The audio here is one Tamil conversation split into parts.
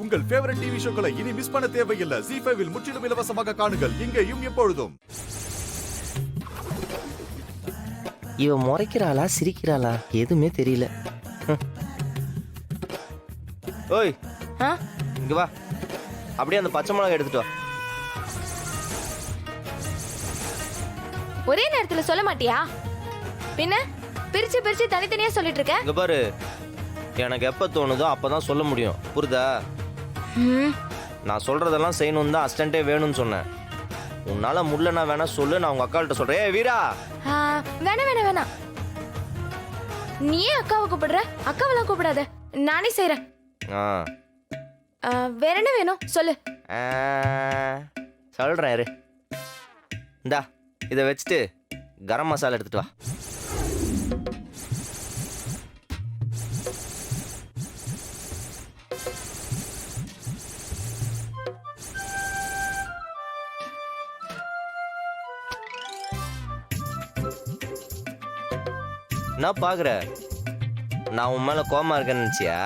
உங்கள் ஃபேவரட் டிவி ஷோக்களை இனி மிஸ் பண்ண தேவையில்லை. ZEE5 இல் முற்றிலும் இலவசமாக காணுங்கள். இங்கேயும் எப்பொழுதும். இவ முறைக்கிறாளா சிரிக்கிறாளா எதுவுமே தெரியல. ஓய் இங்க வா, அப்படியே அந்த பச்சை மிளகாய் எடுத்துட்டு வா. ஒரே நேரத்துல சொல்ல மாட்டியா? பின்ன பிரிச்சு பிரிச்சு தனித்தனியா சொல்லிட்டு இருக்க. இங்க பாரு, எனக்கு எப்ப தோணுதோ அப்பதான் சொல்ல முடியும், புரியுதா? நான் சொல்றதெல்லாம் செய்யணும் தான் அசிஸ்டன்டே வேணும்னு சொன்னேன். உன்னால முடியலன்னா வேணா சொல்லு, நான் உங்க அக்காள்கிட்ட சொல்றேன். ஏ வீரா, வேணாம். நீ ஏன் அக்காவை கூப்பிடுற? அக்காவெல்லாம் கூப்பிடாத, நானே செய்யறேன். வேற என்ன வேணும் சொல்லு. சொல்றேன் இரு. இந்தா இதை வச்சுட்டு கரம் மசாலா எடுத்துட்டு வா. என்ன பாக்குற? நான் உன் மேல கோவமா இருக்கேன்னு நினைச்சியா?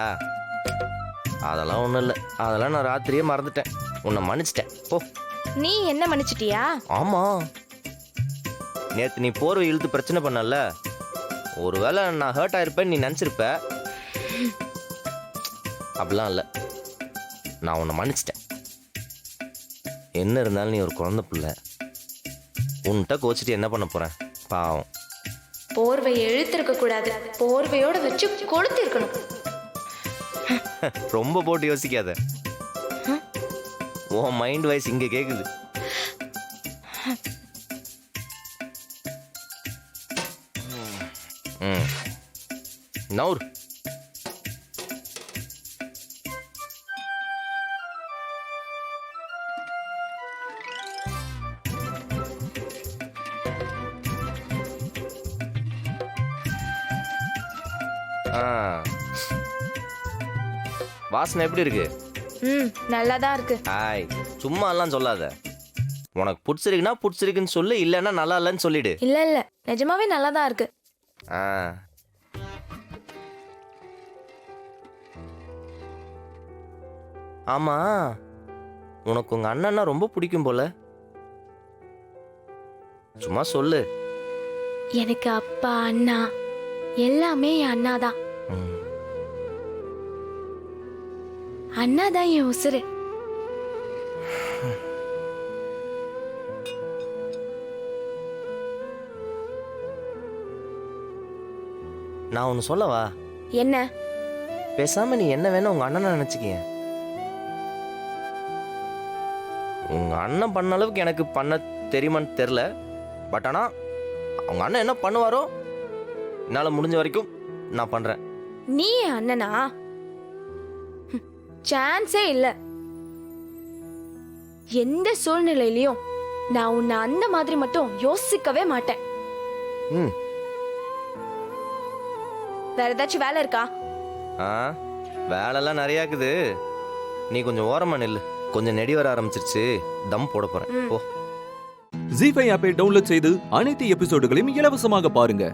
அதெல்லாம் ஒண்ணும் இல்லை, அதெல்லாம் நான் ராத்திரியே மறந்துட்டேன். உன்னை மன்னிச்சிட்டேன் போ. நீ என்ன மன்னிச்சிட்டியா? ஆமா, நேத்து நீ போர்வை இழுத்து பிரச்சனை பண்ணல, ஒருவேளை நான் ஹர்ட் ஆயிருப்பேன்னு நீ நினைச்சிருப்ப. அப்படிலாம் இல்லை, நான் உன்னை மன்னிச்சிட்டேன். என்ன இருந்தாலும் நீ ஒரு குழந்தை பிள்ளை, உன்கிட்ட கோச்சிட்டு என்ன பண்ண போறேன்? பாவம். போர்வையை இழுத்திருக்க கூடாது, போர்வையோட வச்சு கொளுத்தி இருக்கணும். ரொம்ப போட்டு யோசிக்காத, உன் மைண்ட் வாய்ஸ் இங்க கேக்குது. நவுர். வாசனை எப்படி இருக்கு? நல்லாதான் இருக்கு. ஆய், சும்மா எல்லாம் சொல்லாத. உனக்கு பிடிச்சிருக்குன்னா பிடிச்சிருக்குன்னு சொல்லு, இல்லைன்னா நல்லா இல்லைன்னு சொல்லிடு. இல்ல நிஜமாவே நல்லாதான் இருக்கு. ஆமா, உனக்கு உங்க அண்ணன்னா ரொம்ப பிடிக்கும் போல. சும்மா சொல்லு. எனக்கு அப்பா அண்ணா எல்லாமே என் அண்ணாதான். அண்ணாதான் என் உசுரு. நான் ஒன்னு சொல்லவா? என்ன? பேசாம நீ என்ன வேணும் உங்க அண்ணனை நினைச்சுக்க. உங்க அண்ணன் பண்ண அளவுக்கு எனக்கு பண்ண தெரியுமான்னு தெரியல, பட் ஆனா அவங்க அண்ணன் என்ன பண்ணுவாரோ என்னால முடிஞ்ச வரைக்கும் நான் பண்றேன். நீ என் அண்ணனா? சான்ஸே இல்ல. எந்த சூழ்நிலையிலயும் நான் உன்னை அந்த மாதிரி மட்டும் யோசிக்கவே மாட்டேன். வேற ஏதாச்சும் வேலை இருக்கா? வேலைலாம் நிறைய இருக்குது. நீ கொஞ்சம் ஓரமா நில்லு, கொஞ்சம் நெடி வர ஆரம்பிச்சிருச்சு, தம் போட போறேன். போ. ZEE5 ஆப்பை டவுன்லோட் செய்து அனைத்து எபிசோடுகளையும் இலவசமாக பாருங்க.